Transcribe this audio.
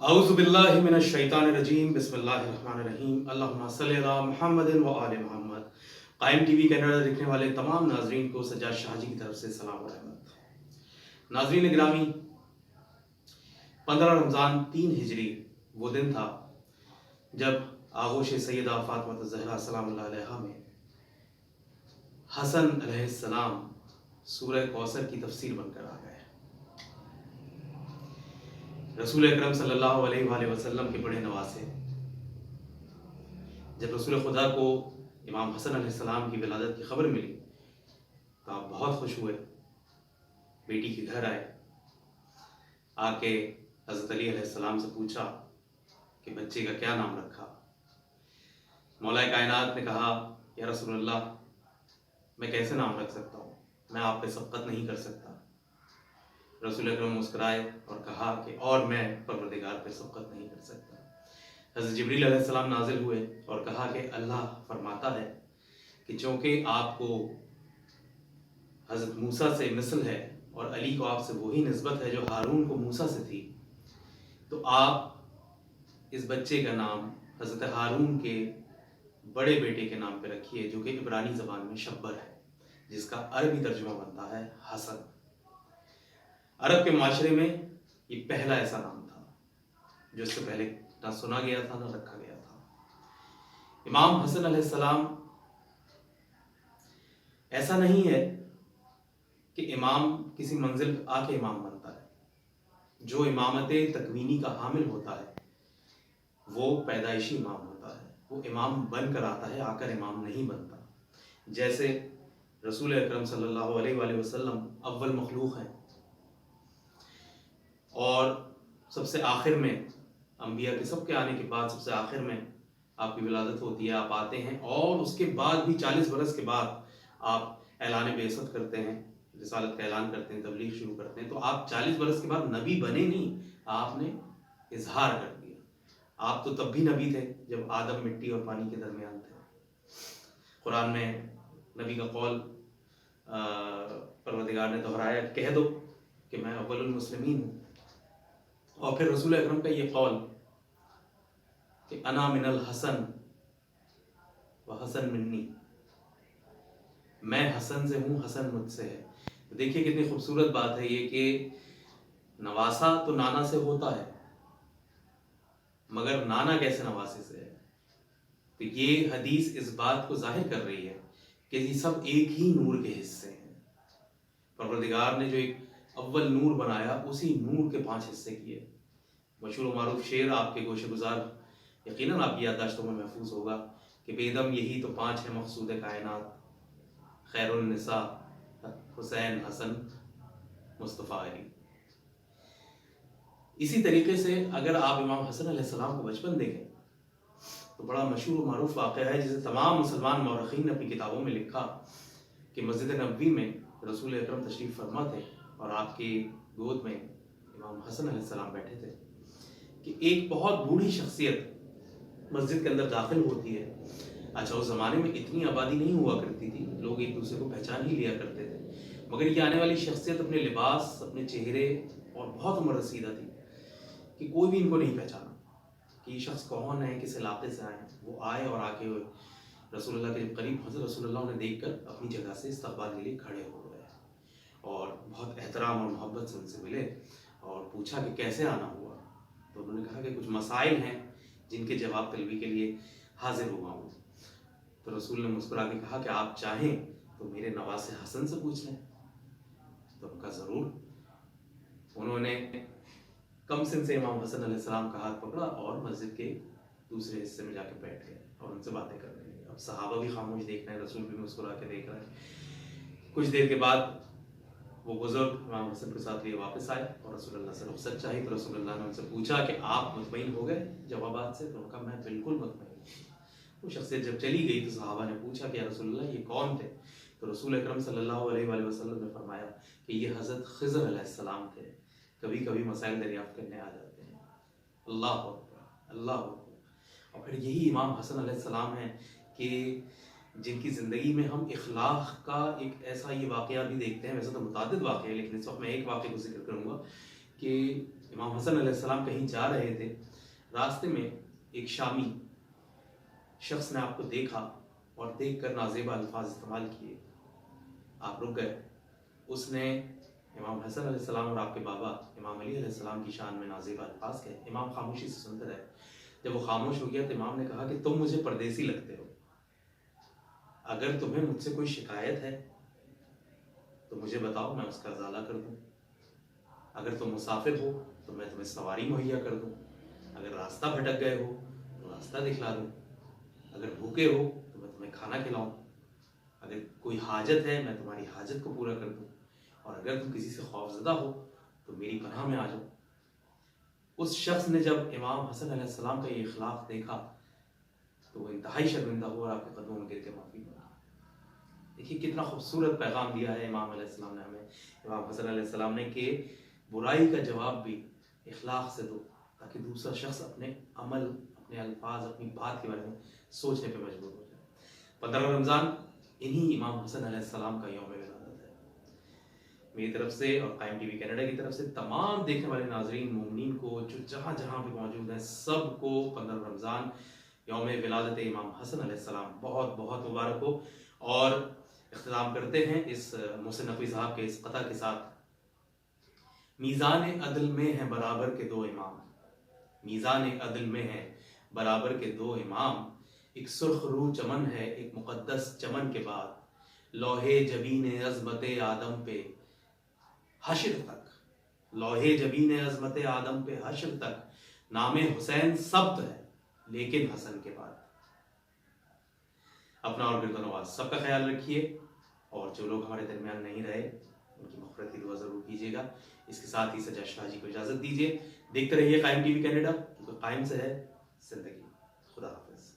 اعوذ باللہ من الشیطان الرجیم بسم اللہ الرحمن الرحیم اللہم صلی علی محمد و آل محمد۔ قائم ٹی وی کینیڈا دیکھنے والے تمام ناظرین کو سجاد شاہ جی کی طرف سے سلام و رحمت۔ ناظرین گرامی، 15 رمضان 3 ہجری وہ دن تھا جب آغوش سیدہ فاطمہ الزہرا سلام اللہ علیہا میں حسن علیہ السلام سورہ کوثر کی تفسیر بن کر آ گئے۔ رسول اکرم صلی اللہ علیہ وآلہ وسلم کے بڑے نواسے، جب رسول خدا کو امام حسن علیہ السلام کی ولادت کی خبر ملی تو آپ بہت خوش ہوئے، بیٹی کے گھر آئے، آ کے حضرت علی علیہ السلام سے پوچھا کہ بچے کا کیا نام رکھا۔ مولا کائنات نے کہا یا رسول اللہ، میں کیسے نام رکھ سکتا ہوں، میں آپ پہ سبقت نہیں کر سکتا۔ رسول اکرم مسکرائے اور کہا کہ اور میں پروردگار پہ سبقت نہیں کر سکتا۔ حضرت جبریل علیہ السلام نازل ہوئے اور کہا کہ اللہ فرماتا ہے کہ چونکہ آپ کو حضرت موسیٰ سے مثل ہے اور علی کو آپ سے وہی نسبت ہے جو ہارون کو موسیٰ سے تھی، تو آپ اس بچے کا نام حضرت ہارون کے بڑے بیٹے کے نام پہ رکھیے، جو کہ عبرانی زبان میں شبر ہے، جس کا عربی ترجمہ بنتا ہے حسن۔ عرب کے معاشرے میں یہ پہلا ایسا نام تھا جو اس سے پہلے نہ سنا گیا تھا نہ رکھا گیا تھا۔ امام حسن علیہ السلام ایسا نہیں ہے کہ امام کسی منزل آ کے امام بنتا ہے۔ جو امامت تکوینی کا حامل ہوتا ہے وہ پیدائشی امام ہوتا ہے، وہ امام بن کر آتا ہے، آ کر امام نہیں بنتا۔ جیسے رسول اکرم صلی اللہ علیہ وآلہ وسلم اول مخلوق ہیں اور سب سے آخر میں انبیاء کے سب کے آنے کے بعد سب سے آخر میں آپ کی ولادت ہوتی ہے، آپ آتے ہیں، اور اس کے بعد بھی 40 برس کے بعد آپ اعلان بعثت کرتے ہیں، رسالت کا اعلان کرتے ہیں، تبلیغ شروع کرتے ہیں۔ تو آپ 40 برس کے بعد نبی بنے نہیں، آپ نے اظہار کر دیا۔ آپ تو تب بھی نبی تھے جب آدم مٹی اور پانی کے درمیان تھے۔ قرآن میں نبی کا قول پروردگار نے دہرایا، کہہ دو کہ میں اول المسلمین ہوں۔ اور پھر رسول اکرم کا یہ قول کہ انا من الحسن وحسن منی، میں حسن سے ہوں، حسن مجھ سے ہے۔ تو دیکھیے کتنی خوبصورت بات ہے یہ کہ نواسا تو نانا سے ہوتا ہے، مگر نانا کیسے نواسے سے ہے؟ تو یہ حدیث اس بات کو ظاہر کر رہی ہے کہ یہ سب ایک ہی نور کے حصے ہیں۔ پروردگار نے جو ایک اول نور بنایا، اسی نور کے 5 حصے کیے۔ مشہور و معروف شعر آپ کے گوشے گزار یقیناً آپ کی یادداشتوں میں محفوظ ہوگا کہ بیدم یہی تو 5 ہے مقصود کائنات، خیر النساء حسین حسن مصطفیٰ علی۔ اسی طریقے سے اگر آپ امام حسن علیہ السلام کو بچپن دیکھیں تو بڑا مشہور و معروف واقعہ ہے جسے تمام مسلمان مورخین نے اپنی کتابوں میں لکھا کہ مسجد نبوی میں رسول اکرم تشریف فرما تھے اور آپ کی گود میں امام حسن علیہ السلام بیٹھے تھے کہ ایک بہت بوڑھی شخصیت مسجد کے اندر داخل ہوتی ہے۔ اچھا، اس زمانے میں اتنی آبادی نہیں ہوا کرتی تھی، لوگ ایک دوسرے کو پہچان ہی لیا کرتے تھے، مگر یہ آنے والی شخصیت اپنے لباس، اپنے چہرے اور بہت عمر رسیدہ تھی کہ کوئی بھی ان کو نہیں پہچانا کہ یہ شخص کون ہے، کس علاقے سے آئے ہیں۔ وہ آئے اور آ کے رسول اللہ کے جب قریب پہنچے، رسول اللہ انہیں دیکھ کر اپنی جگہ سے استقبال کے لیے کھڑے ہو گئے اور بہت احترام اور محبت سے ان سے ملے اور پوچھا کہ کیسے آنا ہوا۔ تو انہوں نے کہا کہ کچھ مسائل ہیں جن کے جواب طلبی کے لیے حاضر ہوا ہوں۔ تو رسول نے مسکرا کے کہا کہ آپ چاہیں تو میرے نواسے حسن سے پوچھ لیں۔ تو ان کا ضرور۔ انہوں نے کم سن سے امام حسن علیہ السلام کا ہاتھ پکڑا اور مسجد کے دوسرے حصے میں جا کے بیٹھ گئے اور ان سے باتیں کرنے لگے۔ اب صحابہ بھی خاموش دیکھ رہے ہیں، رسول بھی مسکرا کے دیکھ رہے ہیں۔ کچھ دیر کے بعد وہ بزرگ امام حسن کے ساتھ لیے واپس آئے اور رسول اللہ سے رخصت چاہی۔ تو رسول اللہ نے ان سے پوچھا کہ آپ مطمئن ہو گئے جوابات سے؟ تو انہوں نے کہا میں بالکل مطمئن ہوں۔ وہ شخصیت جب چلی گئی تو صحابہ نے پوچھا کہ یا رسول اللہ یہ کون تھے؟ تو رسول اکرم صلی اللہ علیہ وآلہ وسلم نے فرمایا کہ یہ حضرت خضر علیہ السلام تھے، کبھی کبھی مسائل دریافت کرنے آ جاتے ہیں۔ اللہ اکبر، اللہ اکبر۔ اور پھر یہی امام حسن علیہ السلام ہیں کہ جن کی زندگی میں ہم اخلاق کا ایک ایسا یہ واقعہ بھی دیکھتے ہیں۔ ویسے تو متعدد واقعے ہیں لیکن اس وقت میں ایک واقعے کو ذکر کروں گا کہ امام حسن علیہ السلام کہیں جا رہے تھے، راستے میں ایک شامی شخص نے آپ کو دیکھا اور دیکھ کر نازیبا الفاظ استعمال کیے، آپ رک گئے۔ اس نے امام حسن علیہ السلام اور آپ کے بابا امام علی علیہ السلام کی شان میں نازیبا الفاظ کہے۔ امام خاموشی سے سنتے رہے۔ جب وہ خاموش ہو گیا تو امام نے کہا کہ تم مجھے پردیسی لگتے ہو، اگر تمہیں مجھ سے کوئی شکایت ہے تو مجھے بتاؤ، میں اس کا ازالہ کر دوں۔ اگر تم مسافر ہو تو میں تمہیں سواری مہیا کر دوں، اگر راستہ بھٹک گئے ہو تو راستہ دکھلا دوں، اگر بھوکے ہو تو میں تمہیں کھانا کھلاؤں، اگر کوئی حاجت ہے میں تمہاری حاجت کو پورا کر دوں، اور اگر تم کسی سے خوفزدہ ہو تو میری پناہ میں آ جاؤ۔ اس شخص نے جب امام حسن علیہ السلام کا یہ اخلاق دیکھا تو وہ انتہائی شرمندہ ہوا اور آپ کے قدموں میں گر کے معافی مانگی۔ دیکھیے کتنا خوبصورت پیغام دیا ہے امام علیہ السلام نے ہمیں، امام حسن علیہ السلام نے، کہ برائی کا جواب بھی اخلاق سے دو تاکہ دوسرا شخص اپنے عمل، اپنے الفاظ، اپنی بات کے بارے میں سوچنے پہ مجبور ہو جائے۔ 15 رمضان انہی امام حسن علیہ السلام کا یوم ولادت ہے۔ میری طرف سے اور قائم ٹی وی کینیڈا کی طرف سے تمام دیکھنے والے ناظرین مومنین کو جو جہاں جہاں پہ موجود ہیں، سب کو 15 رمضان یوم ولادت امام حسن علیہ السلام بہت بہت مبارک ہو۔ اور اختتام کرتے ہیں اس محسن نقوی صاحب کے اس قطع کے ساتھ: میزان عدل میں ہیں برابر کے دو امام، میزان عدل میں ہیں برابر کے دو امام، ایک سرخ رو چمن ہے ایک مقدس چمن کے بعد، لوہے جبین عظمت آدم پہ حشر تک، لوہے جبین عظمت آدم پہ حشر تک نام حسین ثبت ہے لیکن حسن کے بعد۔ اپنا اور گرد و نواز سب کا خیال رکھیے، اور جو لوگ ہمارے درمیان نہیں رہے ان کی مغفرت کی دعا ضرور کیجیے گا۔ اس کے ساتھ ہی سجاد شاہ جی کو اجازت دیجیے۔ دیکھتے رہیے قائم ٹی وی کینیڈا، کیونکہ قائم سے ہے زندگی۔ خدا حافظ۔